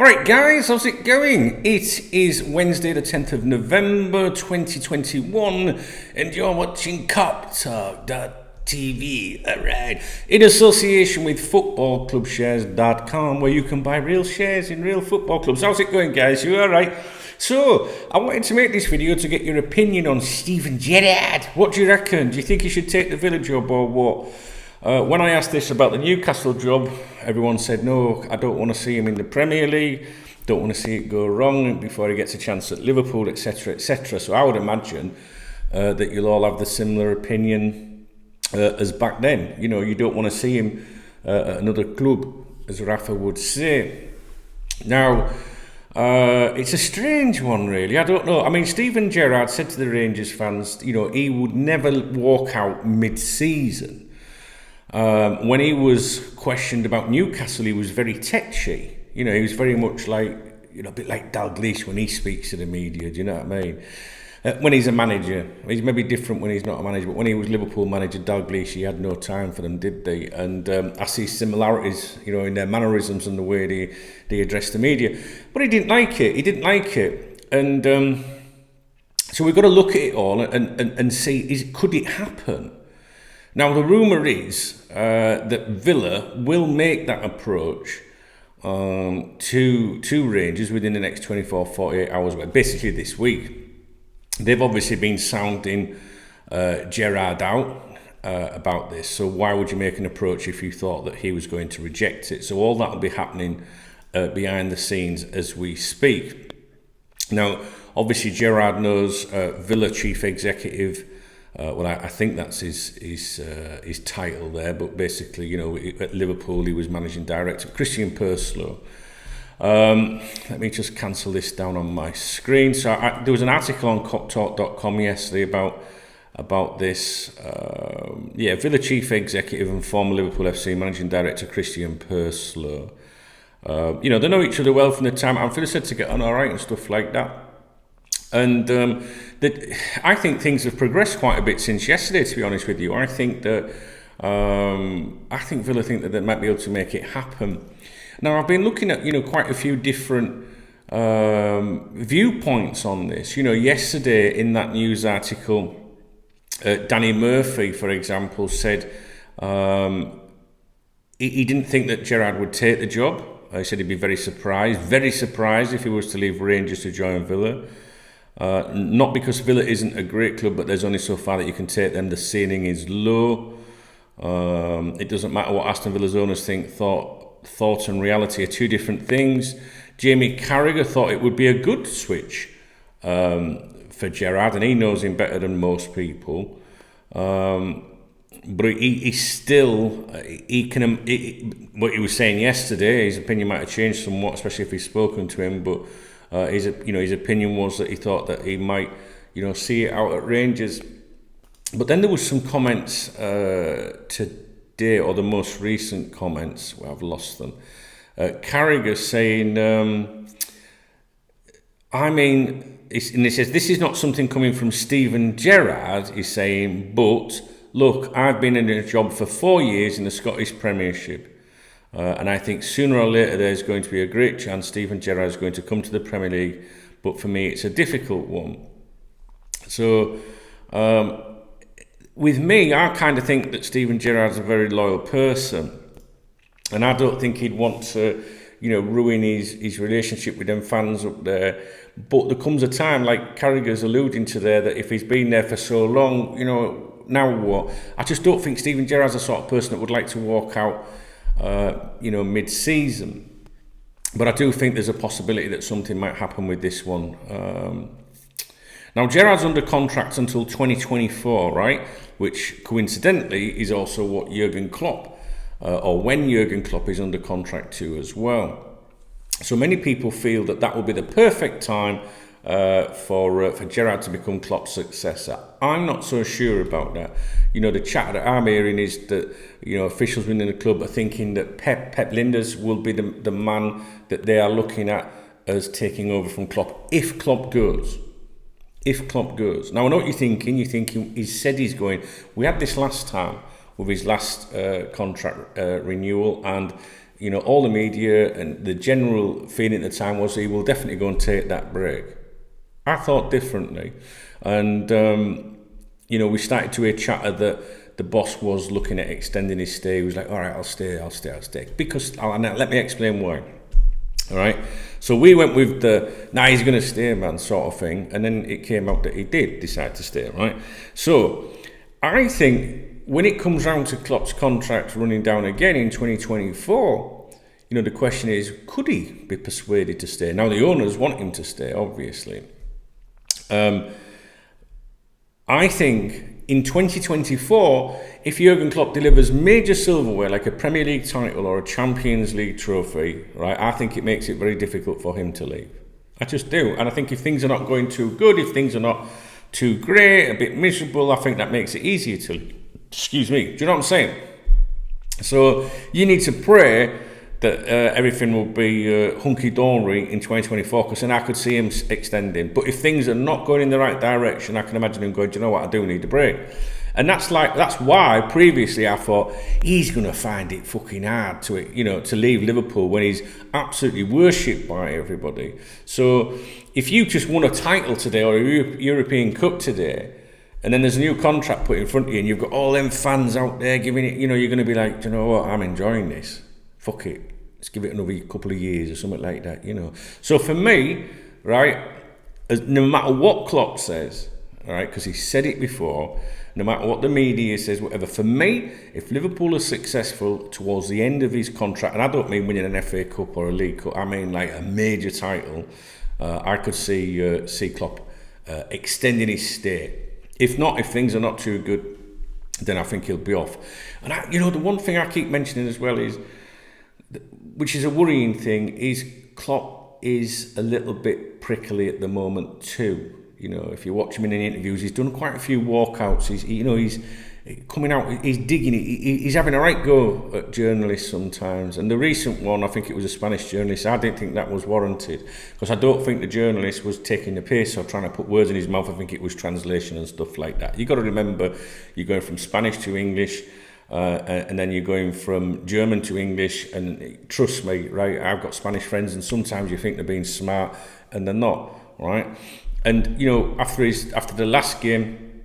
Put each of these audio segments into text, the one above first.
Alright guys, how's it going? It is Wednesday the 10th of November 2021 and you're watching KopTalk.tv, alright, in association with footballclubshares.com, where you can buy real shares in real football clubs. How's it going guys? You alright? So, I wanted to make this video to get your opinion on Steven Gerrard. What do you reckon? Do you think he should take the Villa job or what? When I asked this about the Newcastle job, everyone said, no, I don't want to see him in the Premier League, don't want to see it go wrong before he gets a chance at Liverpool, etc, etc. So I would imagine that you'll all have the similar opinion as back then. You know, you don't want to see him at another club, as Rafa would say. Now, it's a strange one, really. I don't know. I mean, Steven Gerrard said to the Rangers fans, you know, he would never walk out mid-season. When he was questioned about Newcastle, he was very tetchy. You know, he was very much like, you know, a bit like Dalglish when he speaks to the media. Do you know what I mean? When he's a manager, he's maybe different when he's not a manager. But when he was Liverpool manager, Dalglish, he had no time for them, did they? And I see similarities, you know, in their mannerisms and the way they address the media. But he didn't like it. He didn't like it, and so we've got to look at it all and see, could it happen? Now, the rumour is that Villa will make that approach to Rangers within the next 24, 48 hours, basically this week. They've obviously been sounding Gerrard out about this, so why would you make an approach if you thought that he was going to reject it? So all that will be happening behind the scenes as we speak. Now, obviously, Gerrard knows Villa chief executive. Well, I think that's his title there, but basically, you know, at Liverpool he was managing director, Christian Purslow. Let me just cancel this down on my screen. So there was an article on KopTalk.com yesterday about this. Villa chief executive and former Liverpool FC managing director Christian Purslow. You know, they know each other well from the time Villa said to get on all right and stuff like that. And I think things have progressed quite a bit since yesterday, to be honest with you. I think Villa think that they might be able to make it happen. Now, I've been looking at, you know, quite a few different viewpoints on this. You know, yesterday in that news article, Danny Murphy, for example, said he didn't think that Gerrard would take the job. He said he'd be very surprised if he was to leave Rangers to join Villa. Not because Villa isn't a great club, but there's only so far that you can take them. The ceiling is low. It doesn't matter what Aston Villa's owners think. Thought and reality are two different things. Jamie Carragher thought it would be a good switch for Gerrard, and he knows him better than most people. But he still, what he was saying yesterday, his opinion might have changed somewhat, especially if he's spoken to him, but his opinion was that he thought that he might, you know, see it out at Rangers. But then there was some comments today, or the most recent comments, well, I've lost them. Carragher saying, and he says, this is not something coming from Steven Gerrard, he's saying, but look, I've been in a job for 4 years in the Scottish Premiership. And I think sooner or later there's going to be a great chance Steven Gerrard is going to come to the Premier League, but for me it's a difficult one. So with me, I kind of think that Steven Gerrard's a very loyal person, and I don't think he'd want to, you know, ruin his relationship with them fans up there. But there comes a time, like Carragher's alluding to there, that if he's been there for so long, you know, now what? I just don't think Steven Gerrard's the sort of person that would like to walk out mid-season. But I do think there's a possibility that something might happen with this one. Now, Gerrard's under contract until 2024, right? Which, coincidentally, is also what Jurgen Klopp, or when Jurgen Klopp is under contract too as well. So many people feel that will be the perfect time for Gerrard to become Klopp's successor. I'm not so sure about that. You know, the chat that I'm hearing is that, you know, officials within the club are thinking that Pep Lijnders will be the man that they are looking at as taking over from Klopp if Klopp goes. Now, I know what you're thinking. You're thinking he said he's going. We had this last time with his last contract renewal, and you know, all the media and the general feeling at the time was he will definitely go and take that break. I thought differently. And, you know, we started to hear chatter that the boss was looking at extending his stay. He was like, all right, I'll stay. Because, let me explain why. All right. So we went with nah, he's going to stay, man, sort of thing. And then it came out that he did decide to stay, right? So I think when it comes round to Klopp's contract running down again in 2024, you know, the question is, could he be persuaded to stay? Now, the owners want him to stay, obviously. I think in 2024, if Jurgen Klopp delivers major silverware like a Premier League title or a Champions League trophy, right, I think it makes it very difficult for him to leave. I just do. And I think if things are not going too good, if things are not too great, a bit miserable, I think that makes it easier to leave. Excuse me. Do you know what I'm saying? So you need to pray that everything will be hunky-dory in 2024, because then I could see him extending. But if things are not going in the right direction, I can imagine him going, do you know what, I do need a break. And that's why previously I thought he's going to find it fucking hard to leave Liverpool when he's absolutely worshipped by everybody. So if you just won a title today or a European Cup today, and then there's a new contract put in front of you and you've got all them fans out there giving it, you know, you're going to be like, do you know what, I'm enjoying this. Fuck it. Let's give it another couple of years or something like that, you know. So for me, right, no matter what Klopp says, all right, because he said it before, no matter what the media says, whatever, for me, if Liverpool are successful towards the end of his contract, and I don't mean winning an FA Cup or a League Cup, I mean like a major title, I could see Klopp extending his stay. If not, if things are not too good, then I think he'll be off. And the one thing I keep mentioning as well is, which is a worrying thing, is Klopp is a little bit prickly at the moment too. You know, if you watch him in any interviews, he's done quite a few walkouts. He's coming out, he's digging it. He's having a right go at journalists sometimes. And the recent one, I think it was a Spanish journalist, I didn't think that was warranted, because I don't think the journalist was taking the piss or trying to put words in his mouth. I think it was translation and stuff like that. You got to remember, you're going from Spanish to English, and then you're going from German to English, and trust me, right, I've got Spanish friends, and sometimes you think they're being smart and they're not, right? And, you know, after the last game,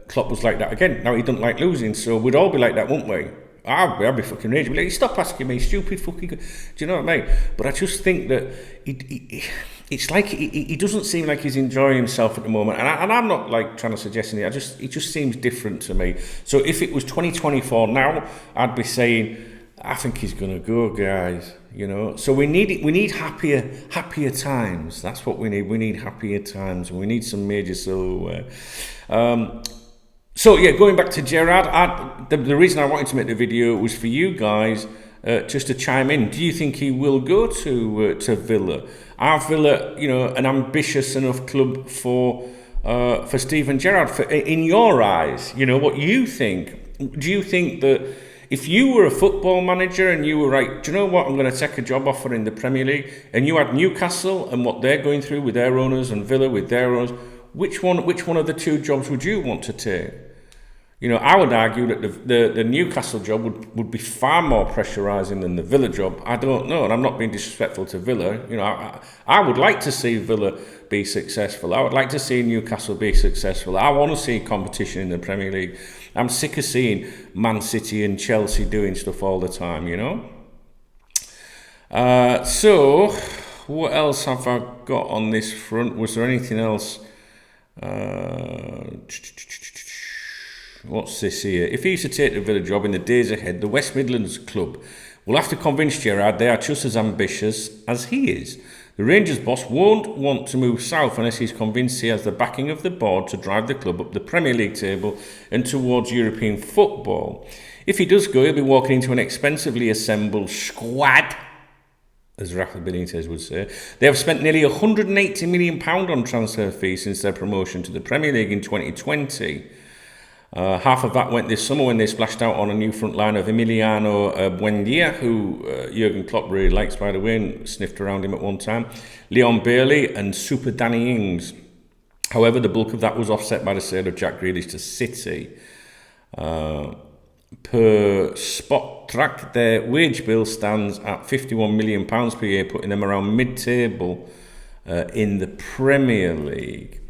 Klopp was like that again. Now, he doesn't like losing, so we'd all be like that, wouldn't we? I'd be fucking raging. Like, stop asking me stupid fucking... Do you know what I mean? But I just think that it's like he doesn't seem like he's enjoying himself at the moment. And I'm not like trying to suggest anything. It just seems different to me. So if it was 2024 now, I'd be saying, I think he's going to go, guys. You know, so we need happier times. That's what we need. We need happier times. We need some major silverware. So yeah, going back to Gerrard, the reason I wanted to make the video was for you guys just to chime in. Do you think he will go to Villa? Are Villa, you know, an ambitious enough club for Steven Gerrard? In your eyes, you know, what you think? Do you think that if you were a football manager and you were right, do you know what, I'm going to take a job offer in the Premier League, and you had Newcastle and what they're going through with their owners and Villa with their owners, which one of the two jobs would you want to take? You know, I would argue that the Newcastle job would be far more pressurising than the Villa job. I don't know, and I'm not being disrespectful to Villa. You know, I would like to see Villa be successful. I would like to see Newcastle be successful. I want to see competition in the Premier League. I'm sick of seeing Man City and Chelsea doing stuff all the time, you know. So, what else have I got on this front? Was there anything else? What's this here? If he used to take the Villa job in the days ahead, the West Midlands club will have to convince Gerrard they are just as ambitious as he is. The Rangers boss won't want to move south unless he's convinced he has the backing of the board to drive the club up the Premier League table and towards European football. If he does go, he'll be walking into an expensively assembled squad, as Rafa Benitez would say. They have spent nearly £180 million on transfer fees since their promotion to the Premier League in 2020. Half of that went this summer when they splashed out on a new front line of Emiliano Buendia, who Jurgen Klopp really likes, by the way, and sniffed around him at one time, Leon Bailey and Super Danny Ings. However, the bulk of that was offset by the sale of Jack Grealish to City. per spot track. Their wage bill stands at £51 million per year, putting them around mid-table in the Premier League.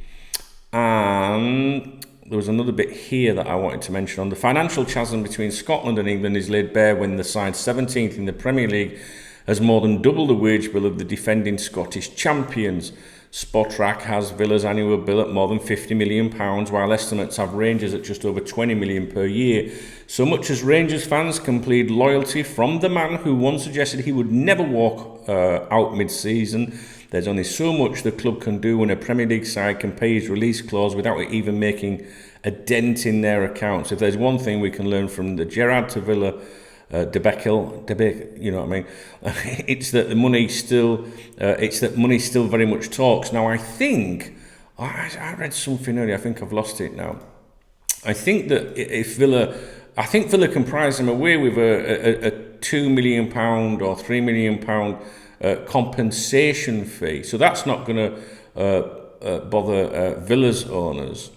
And there was another bit here that I wanted to mention on. The financial chasm between Scotland and England is laid bare when the side 17th in the Premier League has more than double the wage bill of the defending Scottish champions. Spotrac has Villa's annual bill at more than £50 million, while estimates have Rangers at just over £20 million per year. So much as Rangers fans can plead loyalty from the man who once suggested he would never walk out mid-season, there's only so much the club can do when a Premier League side can pay his release clause without it even making a dent in their accounts. If there's one thing we can learn from the Gerrard to Villa debacle, you know what I mean? It's that money still very much talks. Now, I think I read something earlier. I think I've lost it now. I think that if Villa can prize them away with a £2 million or £3 million compensation fee. So that's not going to bother Villa's owners.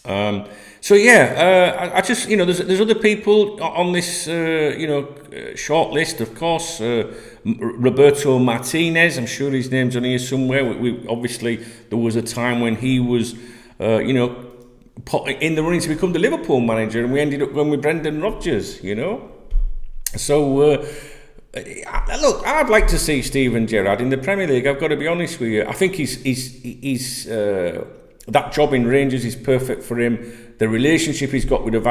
So yeah, I just, there's other people on this, short list, of course. Roberto Martinez, I'm sure his name's on here somewhere. We obviously, there was a time when he was, put in the running to become the Liverpool manager, and we ended up going with Brendan Rodgers, So, look, I'd like to see Steven Gerrard in the Premier League. I've got to be honest with you. I think he's that job in Rangers is perfect for him. The relationship he's got with the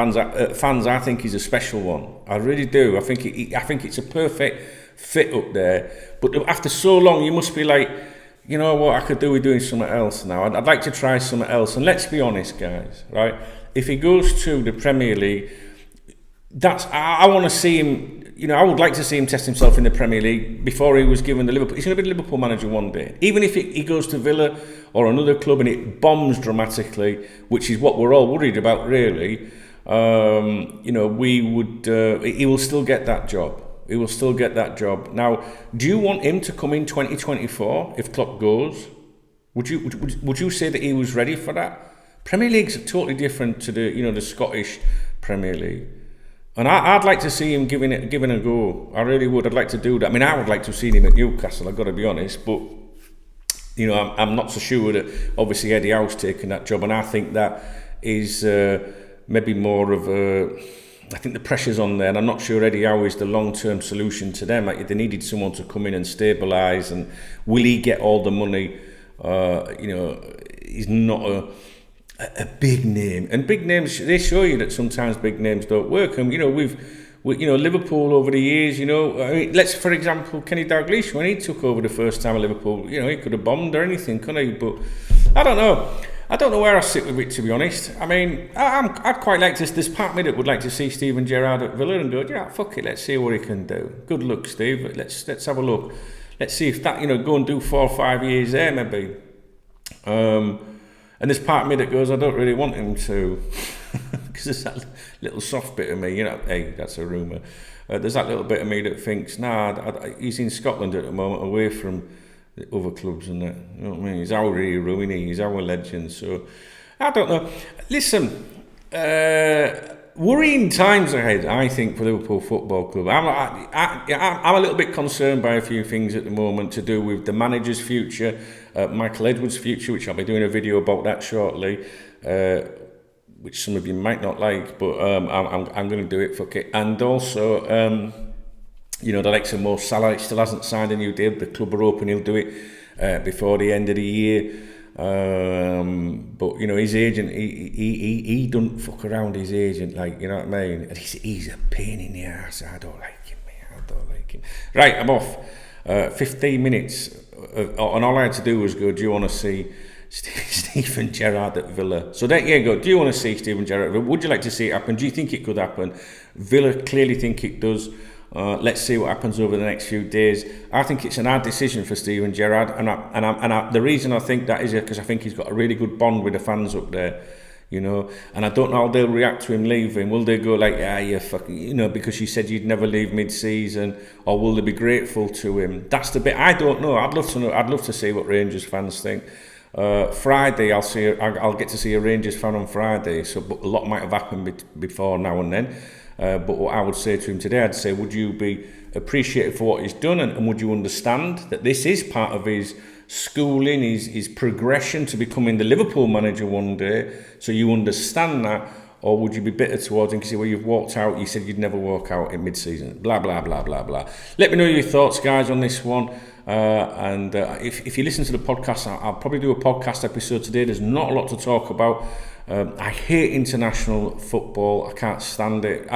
fans, I think, is a special one. I really do. I think it's a perfect fit up there. But after so long, you must be like, you know what, I could do with doing something else now. I'd like to try something else. And let's be honest, guys, right? If he goes to the Premier League, I want to see him. I would like to see him test himself in the Premier League before he was given the Liverpool. He's going to be the Liverpool manager one day. Even if he goes to Villa or another club and it bombs dramatically, which is what we're all worried about, really. He will still get that job. He will still get that job. Now, do you want him to come in 2024 if Klopp goes? Would you say that he was ready for that? Premier League's totally different to the Scottish Premier League. And I'd like to see him giving a go. I really would. I'd like to do that. I mean, I would like to have seen him at Newcastle, I've got to be honest. But, I'm not so sure that obviously Eddie Howe's taken that job. And I think that is maybe more of I think the pressure's on there. And I'm not sure Eddie Howe is the long-term solution to them. Like, they needed someone to come in and stabilise. And will he get all the money? He's not a big name, and big names, they show you that sometimes big names don't work. And Liverpool over the years, let's, for example, Kenny Dalglish, when he took over the first time at Liverpool, he could have bombed or anything, couldn't he? But I don't know where I sit with it, to be honest. I mean, I'd quite like to. There's part of me that would like to see Steven Gerrard at Villa and go, yeah, fuck it, let's see what he can do. Good luck, Steve. Let's have a look. Let's see if that, go and do 4 or 5 years there, maybe. And there's part of me that goes, I don't really want him to, because there's that little soft bit of me, hey, that's a rumour. There's that little bit of me that thinks, he's in Scotland at the moment, away from the other clubs and that. You know what I mean? He's our hero, he's our legend. So, I don't know. Listen, worrying times ahead, I think, for Liverpool Football Club. I'm a little bit concerned by a few things at the moment to do with the manager's future, Michael Edwards' future, which I'll be doing a video about that shortly, which some of you might not like, but I'm going to do it, fuck it. And also, the likes of Mo Salah still hasn't signed a new deal. The club are hoping he'll do it before the end of the year. But his agent, he don't fuck around. His agent, like, you know what I mean. And he's a pain in the ass. I don't like him, man. I don't like him. Right, I'm off. 15 minutes, and all I had to do was go, do you want to see Steven Gerrard at Villa? So there you go. Do you want to see Steven Gerrard at Villa? Would you like to see it happen? Do you think it could happen? Villa clearly think it does. Let's see what happens over the next few days. I think it's an hard decision for Steven Gerrard, and the reason I think that is because I think he's got a really good bond with the fans up there, And I don't know how they'll react to him leaving. Will they go like, you fucking, because you said you'd never leave mid-season, or will they be grateful to him? That's the bit I don't know. I'd love to know. I'd love to see what Rangers fans think. Friday, I'll get to see a Rangers fan on Friday. So, but a lot might have happened before now and then. But what I would say to him today, I'd say, would you be appreciative for what he's done, and would you understand that this is part of his schooling, his progression to becoming the Liverpool manager one day? So you understand that, or would you be bitter towards him because you've walked out, you said you'd never walk out in mid-season? Blah, blah, blah, blah, blah. Let me know your thoughts, guys, on this one. And if you listen to the podcast, I'll probably do a podcast episode today. There's not a lot to talk about. I hate international football. I can't stand it.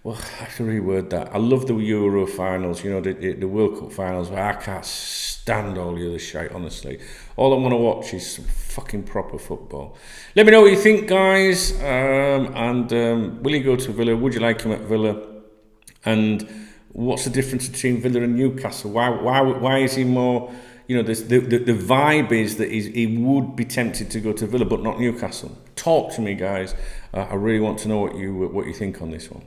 Well, I have to reword that. I love the Euro finals, the World Cup finals, but I can't stand all the other shit, honestly. All I want to watch is some fucking proper football. Let me know what you think, guys. And will he go to Villa? Would you like him at Villa? And what's the difference between Villa and Newcastle? Why is he more... the vibe is that he would be tempted to go to Villa, but not Newcastle. Talk to me, guys. I really want to know what you think on this one.